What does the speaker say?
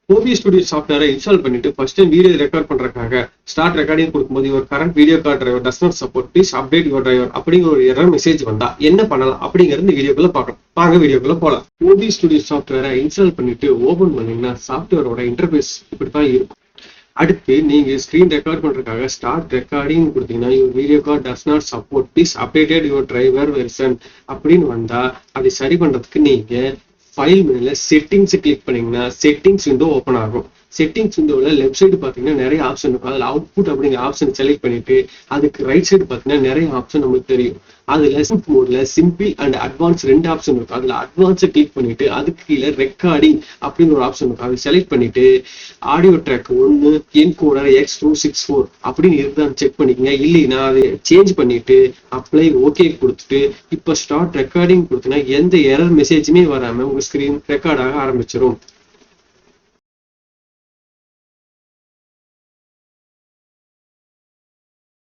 OBS Studio software install பண்ணிட்டு first time video record பண்றதுக்காக start recording கொடுக்கும்போது your current video card driver does not support, please update your driver அப்படிங்கிற ஒரு error message வந்தா என்ன பண்ணலாம் அப்படிங்கறது இந்த வீடியோக்குள்ள பார்க்கலாம். வாங்க வீடியோக்குள்ள போலாம். OBS Studio software install பண்ணிட்டு ஓபன் பண்ணீங்கன்னா சாஃப்ட்வேரோட இன்டர்ஃபேஸ் இப்படி தான் இருக்கும். அடுத்து நீங்க ஸ்கிரீன் ரெக்கார்ட் பண்றதுக்காக ஸ்டார்ட் ரெக்கார்டிங் கொடுத்தீங்கன்னா your video card does not support, please updated your driver version அப்படின்னு வந்தா அதை சரி பண்றதுக்கு நீங்க ஃபைல் மெனுல செட்டிங்ஸ் கிளிக் பண்ணீங்கன்னா செட்டிங்ஸ் விண்டோ ஓப்பன் ஆகும். செட்டிங்ஸ் விண்டோல லெஃப்ட் சைடு பாத்தீங்கன்னா நிறைய ஆப்ஷன் இருக்கும். அதுல அவுட்புட் அப்படிங்கிற ஆப்ஷன் செலக்ட் பண்ணிட்டு அதுக்கு ரைட் சைடு பாத்தீங்கன்னா நிறைய ஆப்ஷன் நமக்கு தெரியும். அதுல மோட்ல சிம்பிள் அண்ட் அட்வான்ஸ் ரெண்டு ஆப்ஷன் இருக்கும். அதுல அட்வான்ஸை கிளிக் பண்ணிட்டு அதுக்கு கீழே ரெக்கார்டிங் அப்படின்னு ஒரு ஆப்ஷன் இருக்கும். அதை செலக்ட் பண்ணிட்டு ஆடியோ ட்ராக் 1 என்கோடர் X264 அப்படின்னு இருந்தான்னு செக் பண்ணிக்கங்க. இல்லைன்னா அதை சேஞ்ச் பண்ணிட்டு அப்ளை ஓகே கொடுத்துட்டு இப்ப ஸ்டார்ட் ரெக்கார்டிங் கொடுத்தீங்கன்னா எந்த எரர் மெசேஜுமே வராம உங்க ஸ்கிரீன் ரெக்கார்ட் ஆக ஆரம்பிச்சிடும்.